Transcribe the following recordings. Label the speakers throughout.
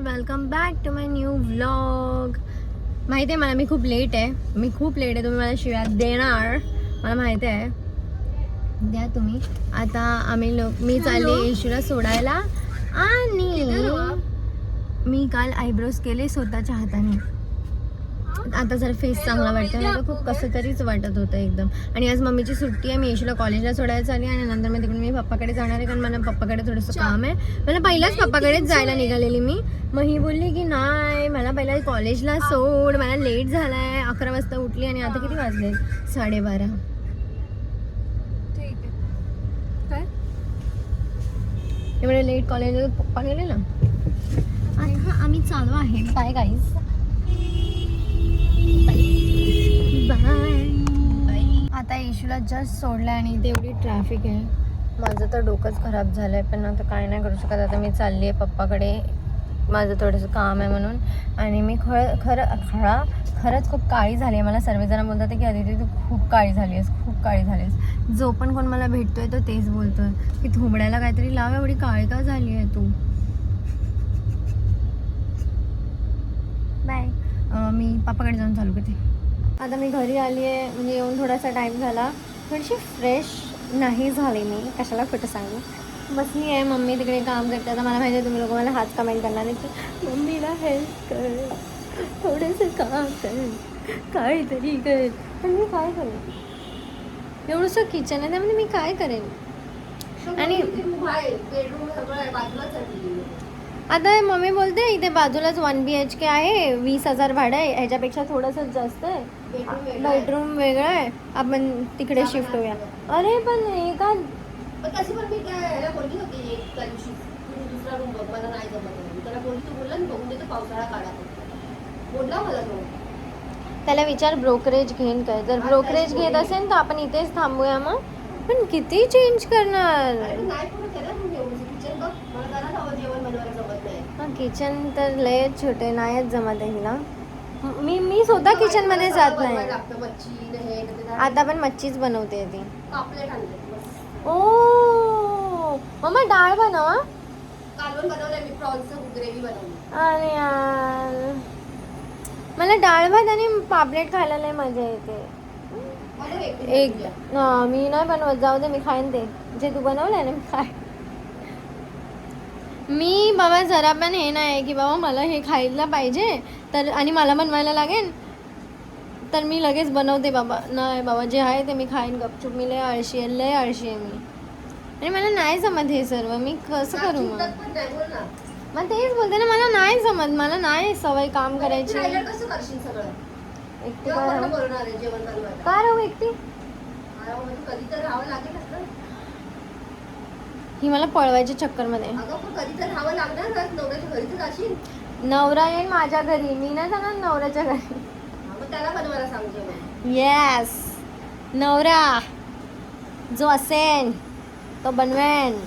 Speaker 1: Welcome back to my new vlog. माहिती आहे मला मी खूप लेट आहे. तुम्ही मला शिव्या देणार, मला माहिती आहे. द्या तुम्ही. आता मी चालले येशूला सोडायला आणि मी काल आयब्रोज केले स्वतःच्या हाताने. आता जर फेस चांगला वाटतो ना, तर खूप कसं तरीच वाटत होतं एकदम. आणि आज मम्मीची सुट्टी आहे. मी येशूला कॉलेजला सोडायला चालली आणि नंतर मी तिकडून पप्पाकडे जाणार आहे, कारण मला पप्पाकडे थोडंसं काम आहे. मला पहिलाच पप्पाकडेच जायला निघालेली मी. मग ही बोलली की नाही, मला पहिला कॉलेजला सोड, मला लेट झालाय. 11 वाजता उठली आणि आता किती वाजले? 12:30.
Speaker 2: ठीक आहे. काय
Speaker 1: एवढे लेट कॉलेजला पप्पा गेले ना. आता आम्ही चालू आहे. बाय गाईज, आता येशूला जस्ट सोडलं आणि इथे एवढी ट्रॅफिक आहे. माझं तर डोकंच खराब झालं आहे, पण आता काय नाही करू शकत. आता मी चालली आहे पप्पाकडे, माझं थोडंसं काम आहे म्हणून. आणि मी खरंच खूप काळी झाली आहे. मला सर्वजण बोलतात की आदिती तू खूप काळी झाली आहेस. जो पण कोण मला भेटतोय तो तेच बोलतोय की थोबड्याला काहीतरी लाव, एवढी काळी का झाली आहे तू. बाय. मी पप्पाकडे जाऊन चालू करते. आता मी घरी आली आहे, म्हणजे येऊन थोडासा टाईम झाला. थोडीशी फ्रेश नाही झाली मी, कशाला खोटं सांगू. बसली आहे, मम्मी तिकडे काम करते. आता मला माहिती आहे तुम्ही लोक मला हाच कमेंट करणार आहे की मम्मीला हेल्प कर, थोडंसं काम कर, काहीतरी कर. पण मी काय करेन? एवढंसं किचन आहे, त्यामध्ये मी काय करेन? आणि आता मम्मी बोलते इथे बाजूलाच 1 BHK आहे, 20,000 भाडं आहे. ह्याच्यापेक्षा थोडंसं जास्त आहे. बेडरूम वेगळं आहे, आपण तिकडे शिफ्ट होऊया. अरे पण एका
Speaker 3: तशी पण मी त्याला बोलली होती त्या दिवशी, तुम्ही दुसरा रूम बघ, मला नाही जमत. त्याला बोलली, तू बोलला मी बघून देतो, पावसाळा काढा बोलला मला तो.
Speaker 1: त्याला विचार ब्रोकरेज घेईन काय. जर ब्रोकरेज घेत असेल तर आपण इथेच थांबूया. मग पण किती चेंज करणार?
Speaker 3: नाही पूर्ण केलं तुम्ही एवढं. किचन बघ, मला जरा हवं जेवण बनवायला जमत नाही.
Speaker 1: हां, किचन तर लयच छोटे, नाहीच जमत आहे हिला. मी स्वतः किचन मध्ये जात नाही. आता पण मच्छीच बनवते ती.
Speaker 3: पापलेट आणले.
Speaker 1: ओ मम्मा डाळ बनवा.
Speaker 3: कालवण बनवलंय मी, प्रॉन्सचं ग्रेव्ही बनवली.
Speaker 1: अरे यार, मला डाळ भात आणि पापलेट खायला लय मजा येते. एक मी नाही बनवत, जाऊ दे, मी खाईन ते जे तू बनवलंय ना, मी खाय. मी बाबा जरा पण हे नाही की बाबा मला हे खायला पाहिजे तर आणि मला बनवायला लागेल तर मी लगेच बनवते. बाबा नाही, बाबा जे आहे ते मी खाईन गपचूप. मी लय आळशी आहे मी, आणि मला नाही जमत हे सर्व. मी कसं करू? मग तेच बोलते ना, मला नाही जमत, मला नाही सवय काम करायची.
Speaker 3: कसं करशील सगळं
Speaker 1: एकटी
Speaker 3: काय
Speaker 1: राहू एकटी?
Speaker 3: कधी तर राहावं लागेल ना.
Speaker 1: ही मला पळवायच्या चक्करमध्ये.
Speaker 3: कधी तर राहावं लागणार, नवऱ्याच्या घरी तर जाशील.
Speaker 1: नवरा येईल माझ्या घरी, मी नाही जाणार नवऱ्याच्या घरी.
Speaker 3: त्याला बनवायला सांगते.
Speaker 1: येस, नवरा जो असेल तो बनवेन,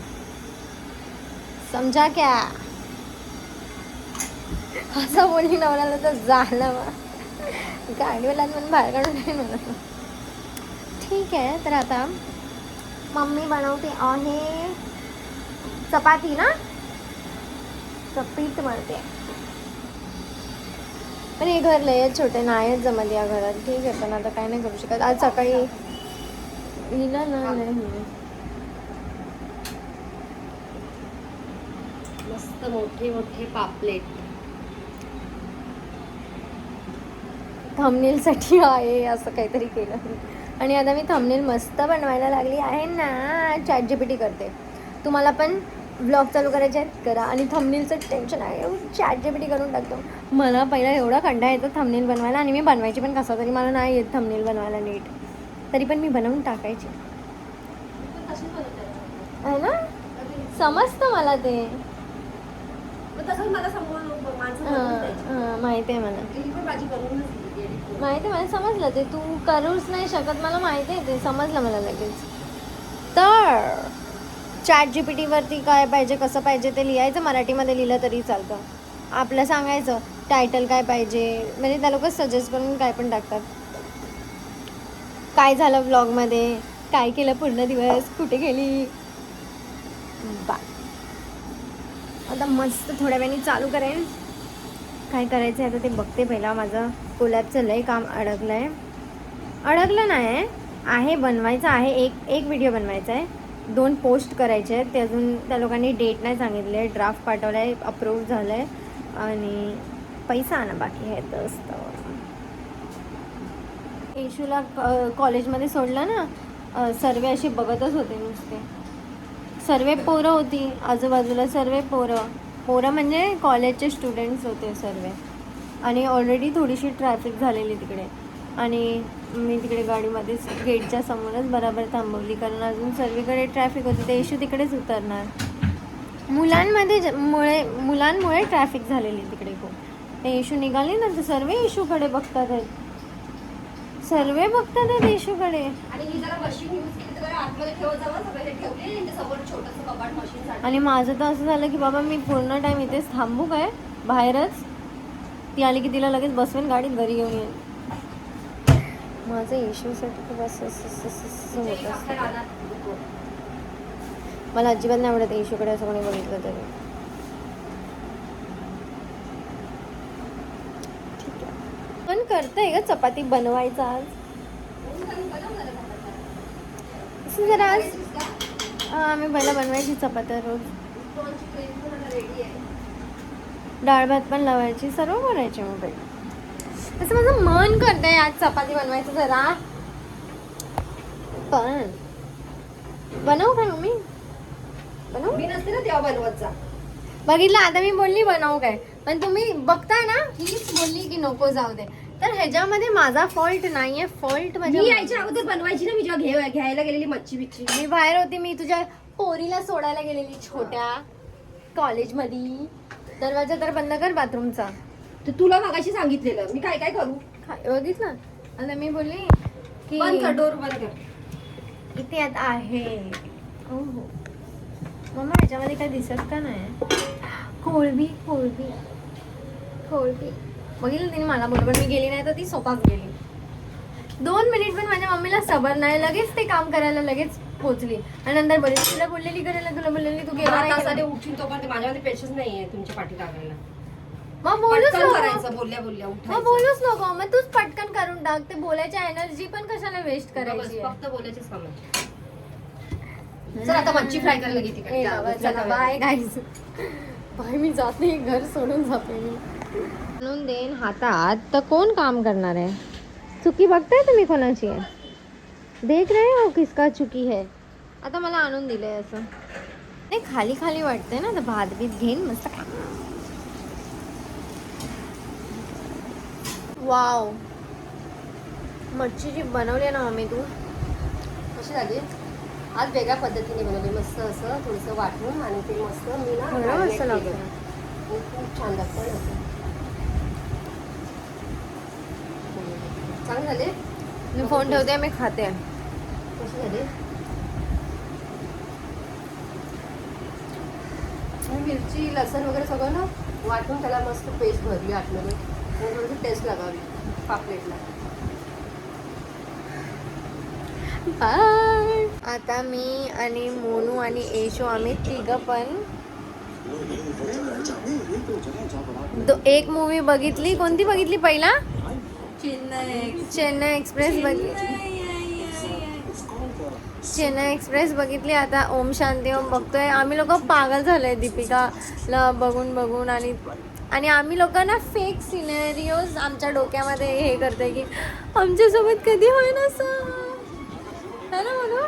Speaker 1: समजा क्या. असं बोलली नवऱ्याला तर झालं. गाडीवाला पण बाहेर काढून नाही म्हणत. ठीक आहे, तर आता मम्मी बनवते आहे चपाती ना, चपीत म्हणते. पण हे घर लय छोटे, नाहीच जमत या घरात. ठीक आहे, पण आता काय नाही करू शकत. आज सकाळी हिला नाही.
Speaker 3: मस्त मोठे मोठे पापलेट
Speaker 1: थंबनेलसाठी आहे असं काहीतरी केलं. आणि आता मी थंबनेल मस्त बनवायला लागली आहे ना. ChatGPT करते. तुम्हाला पण व्लॉग चालू करायचे आहेत करा. आणि थंबनेलचं टेन्शन आहे, ChatGPT करून टाकतो. मला पहिला एवढा कंटाळा येतो थंबनेल बनवायला, आणि मी बनवायची पण कसा तरी. मला नाही येत थंबनेल बनवायला नीट, तरी पण मी बनवून टाकायची आहे ना. समजतं मला ते. माहिती आहे मला, मला समजलं ते. तू करूच नाही शकत, मला माहिती आहे ते, समजलं मला लगेच. तर ChatGPT वरती काय पाहिजे, कसं पाहिजे ते लिहायचं. मराठीमध्ये लिहिलं तरी चालतं. आपलं सांगायचं टायटल काय पाहिजे, म्हणजे त्या लोक सजेस्ट करून काय पण टाकतात. काय झालं व्लॉगमध्ये, काय केलं पूर्ण दिवस, कुठे गेली, बा आता मस्त थोड्या वेळाने चालू करेन. काय करायचं आहे आता ते बघते पहिला. माझं कोलॅबचं लय काम अडकलं नाही आहे, बनवायचं आहे. एक व्हिडिओ बनवायचा आहे, 2 पोस्ट करायचे आहेत. ते अजून त्या लोकांनी डेट नाही सांगितले आहे. ड्राफ्ट पाठवला आहे, अप्रूव्ह झालं आहे आणि पैसा आणा बाकी आहे. तर येशूला कॉलेजमध्ये सोडलं ना, सर्वे असे बघतच होते नुसते. सर्वे पोरं होती आजूबाजूला, सर्वे पोरं म्हणजे कॉलेजचे स्टुडंट्स होते सर्वे. आणि ऑलरेडी थोडीशी ट्रॅफिक झालेली तिकडे आणि मी तिकडे गाडीमध्येच गेटच्या समोरच बराबर थांबवली, कारण अजून सर्वीकडे ट्रॅफिक होती. ते इशू तिकडेच उतरणार. मुलांमुळे ट्रॅफिक झालेली तिकडे खूप. ते इशू निघाले ना तर सर्व इशूकडे बघतात आहेत. सर्वे बघतात आहेत इशूकडे.
Speaker 3: आणि ही जरा मशीन यूज केली तर आतमध्ये ठेवत जावं. सगळे ठेवले त्यांच्यासमोर छोटंसं कपाट मशीन.
Speaker 1: आणि माझं तर असं झालं की बाबा मी पूर्ण टाईम इथेच थांबू काय बाहेरच. ती आली की तिला लगेच बसवेन गाडीत, घरी घेऊन येईन. माझं इशूसाठी खूप असं होत असतं. मला अजिबात नाही आवडत इशूकडे असं कोणी बघितलं तरी. ठीक आहे, पण करतंय का चपाती बनवायचं आज असं जरा आज. आम्ही पहिला बनवायची चपात्या रोज, डाळ भात पण लावायची, सर्व करायचे. मग बाई असं माझं मन करतंय आज चपाती बनवायचं जरा. पण बनवू काय मम्मी? बनवू?
Speaker 3: मी नसते ना तेव्हा बनवतचा.
Speaker 1: बघितलं, आता मी बोलली बनवू काय, पण तुम्ही बघताय ना, हीच बोलली की नको जाऊ दे. तर ह्याच्यामध्ये माझा फॉल्ट नाहीये. फॉल्ट
Speaker 3: मी यायच्या अगोदर बनवायची ना. मी जेव्हा घ्यायला गेलेली मच्छी बिच्छी,
Speaker 1: मी बाहेर होती. मी तुझ्या पोरीला सोडायला गेलेली छोट्या कॉलेजमध्ये. दरवाजा तर बंद कर बाथरूमचा.
Speaker 3: तर तुला मागाशी सांगितलेलं मी काय काय करू.
Speaker 1: बघितलं, आता मी बोलली की
Speaker 3: बंद कर, डोर बंद कर.
Speaker 1: इथे आता आहे. हो हो मम्मा, ह्याच्यामध्ये काय दिसत का नाही? कोळंबी बघितलं तिने मला. बरोबर मी गेली नाही तर ती सोपाच गेली. 2 मिनिट पण माझ्या मम्मीला सबर नाही. लगेच ते काम करायला लगेच पोहोचली. आणि नंतर बोलली तुला बोललेली करायला, तुला बोललेली तू
Speaker 3: तासाने उठून तोपर्यंत माझ्यामध्ये पेशन्स नाहीये तुमच्या पाठी लागायला.
Speaker 1: मग बोलूच
Speaker 3: पटकन
Speaker 1: नको.
Speaker 3: करायचं, बोलल्या बोलल्या
Speaker 1: मग
Speaker 3: उठायचं.
Speaker 1: बोलूच नको. मग तूच पटकन करून टाक. ते बोलायची एनर्जी पण कशाला वेस्ट करायची आहे?
Speaker 3: फक्त बोलायचेच काम. चल आता मच्छी फ्राय करायला घे तिकडे.
Speaker 1: चला बाय गाईज. बाय, मी जाते, घर सोडून जाते मी. म्हणून देईन हातात तर कोण काम करणार आहे? चुकी बघताय तुम्ही कोणाची आहे? देख रहे हो किसका चुकी है? आता मला आणून दिलंय असं. नाही, खाली खाली वाटतंय ना, तर भात बीत घेईन मस्त. वाव, मच्छी जी बनवली ना मम्मी तू,
Speaker 3: कशी झाली? आज वेगळ्या पद्धतीने बनवली. मस्त असं थोडंसं वाटून आणि ते मस्त मी ना
Speaker 1: बरं मस्त
Speaker 3: marinate
Speaker 1: लागतं.
Speaker 3: केलं. खूप छान लागतं ना. चांगले झाले.
Speaker 1: मी फोन ठेवते, मी खाते.
Speaker 3: कसे झाले? मिरची लसण वगैरे सगळं ना वाटून त्याला मस्त पेस्ट भरली आतमध्ये. थोडंसं टेस्ट लागावी पापलेटला.
Speaker 1: बाय. आता मी आणि मोनू आणि येशू आम्ही तिघं पण एक मूवी बघितली. कोणती बघितली पहिला? चेन्नई एक्सप्रेस बघितली. आता ओम शांती ओम बघतोय. आम्ही लोक पागल झालोय दीपिकाला बघून आणि आम्ही लोकांना फेक सिनेरिओज आमच्या डोक्यामध्ये हे करतोय की आमच्यासोबत कधी होईल असं. है ना म्हणून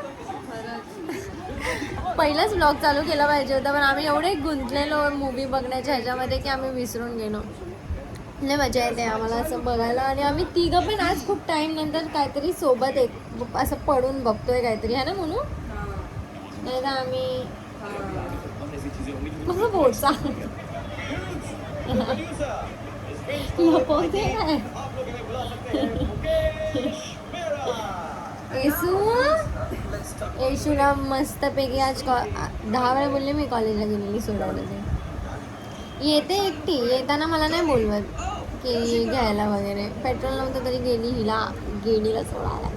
Speaker 1: पहिलाच ब्लॉग चालू केला पाहिजे होता, पण आम्ही एवढे गुंतलेलो मूवी बघण्याच्या ह्याच्यामध्ये की आम्ही विसरून गेलो. लय मजा येते आम्हाला असं बघायला. आणि आम्ही तिघं पण आज खूप टाइम नंतर काहीतरी सोबत एक असं पडून बघतोय काहीतरी, है ना म्हणून. नाही तर आम्ही कसं बोलता लपवते काय. येशूला मस्तपैकी आज 10 वेळा बोलले मी कॉलेजला गेलेली सोडायला. ते येते एकटी, येताना मला नाही बोलवत की घ्यायला वगैरे. पेट्रोल नव्हतं तरी गेली हिला गेडीला सोडायला.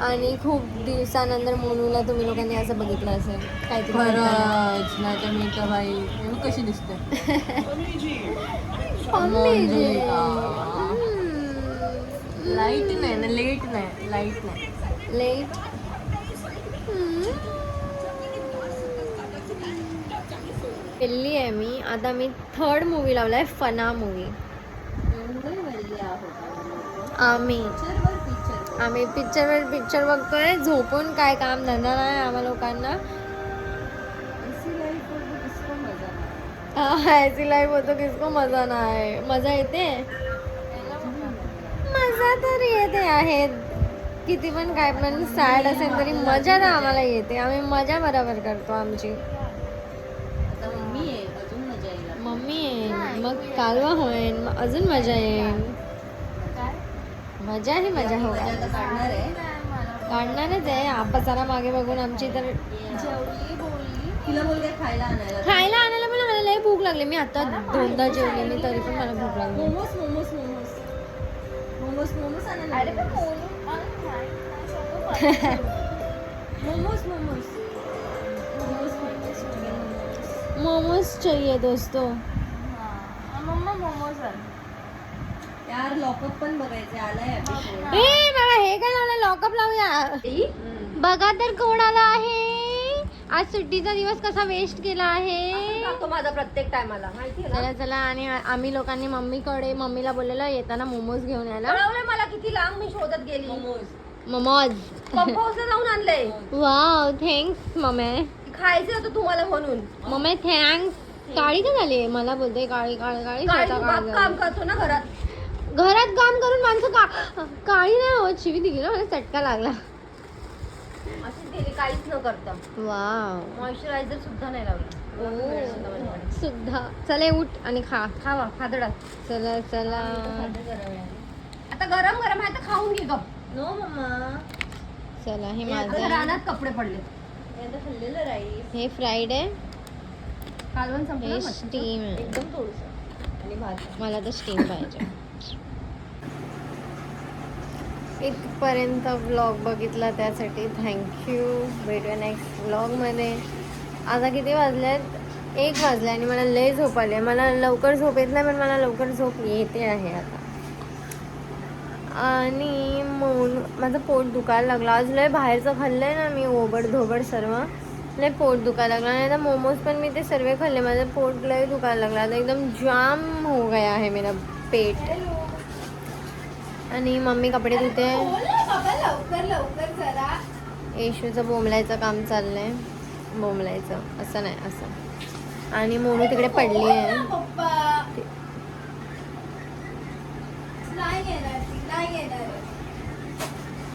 Speaker 1: आणि खूप दिवसानंतर मोनूला तुम्ही लोकांनी असं बघितलं असेल काहीतरी करताना.
Speaker 2: खरंच नाही तर मी तर बाई एवढं कशी दिसते
Speaker 1: मम्मी
Speaker 2: लाईट नाही ना लेट नाही लाईट नाही
Speaker 1: लेट केली आहे मी. आता मी 3rd मूवी लावलाय फना मूवी. आम्ही पिक्चर बघतोय. झोपून काय काम धंदा नाही आम्हा लोकांना. ऐसी लाईफ होतो किसको मजा नाही. मजा येते मजा तर येते आहे. किती पण काय पण सॅड असेल तरी मजा तर आम्हाला येते. आम्ही मजा बरोबर करतो आमची. मम्मी येईल मग कालवा होईल मग अजून मजा येईल. मजा ही मजा हो काढणारच आहे. आपसाला मागे बघून आमची तर
Speaker 2: तिला बोलते खायला
Speaker 1: खायला आणायला पण मला लय भूक लागली. मी आता 2दा जेवले मी तरी पण मला भूक लागली.
Speaker 2: मोमोज मोमोज मोमोज मोमोज मोमोज आणायला मोमोज मोमोज
Speaker 1: मोमोज चाहिए दोस्तों.
Speaker 2: यार लॉकअप पण बघायचे आलाय
Speaker 1: ए बाबा हे काय लावलं. लॉकअप लावूया. बघा तर कोण आला आहे. आज सुट्टीचा दिवस कसा वेस्ट केला आहे.
Speaker 3: तो माझा प्रत्येक टायमाला माहिती आहे ना.
Speaker 1: चला चला. आणि आम्ही लोकांनी मम्मीला बोललेलं येताना मोमोज घेऊन यायला.
Speaker 3: कळवलंय मला किती लांब मी शोधत गेली.
Speaker 1: मोमोज
Speaker 3: पंप हाऊसला जाऊन आणलंय.
Speaker 1: Wow thanks mummy.
Speaker 3: खायचं होतं तुम्हाला म्हणून.
Speaker 1: Mummy thanks. काळी का झाली मला बोलते काळी काळी काळी
Speaker 3: काय
Speaker 1: स्वतः
Speaker 3: तू
Speaker 1: काळी
Speaker 3: बाप काम
Speaker 1: झाली.
Speaker 3: करतो ना घरात.
Speaker 1: घरात काम करून माणसं काळी नाही होत. शिवी दिली ना मला चटका लागला.
Speaker 3: अशीच गेली काहीच न करता.
Speaker 1: वाव
Speaker 3: मॉइश्चरायझर सुद्धा नाही लावलं.
Speaker 1: सुद्धा. चले उठ आणि खा.
Speaker 3: खावा फादडात.
Speaker 1: चला चला.
Speaker 3: आता गरम गरम आहे तर खाऊन घे गप.
Speaker 2: नो मम्मा
Speaker 1: चला हे
Speaker 3: आता
Speaker 1: माझं
Speaker 3: रानात कपडे पडले.
Speaker 2: खाल्लेलं राईस
Speaker 1: हे फ्राईड आहे.
Speaker 3: कालवण
Speaker 1: हे
Speaker 3: संपलं
Speaker 1: स्टीम आहे.
Speaker 2: एकदम थोडस आणि भात
Speaker 1: मला तर स्टीम पाहिजे. इथपर्यंत व्लॉग बघितला त्यासाठी थँक्यू. भेटूया नेक्स्ट व्लॉगमध्ये. आता किती वाजल्यात. 1 वाजले आणि मला लय झोप आली. मला लवकर झोप येत नाही पण मला लवकर झोप येते आहे आता. आणि माझं पोट दुखायला लागलं. आज लय बाहेरचं खाल्लंय ना मी ओबड-धोबड सर्व. लय पोट दुखायला लागलं. आणि आता मोमोज पण मी ते सर्व खाल्ले. माझं पोट लय दुखायला लागलं. आता एकदम जाम हो गया है मेरा पेट. आणि मम्मी कपडे धुते.
Speaker 3: लवकर जरा.
Speaker 1: येशूचं बोंबलायचं काम चाललंय. बोंबलायचं असं नाही असं. आणि मोनू तिकडे पडली आहे.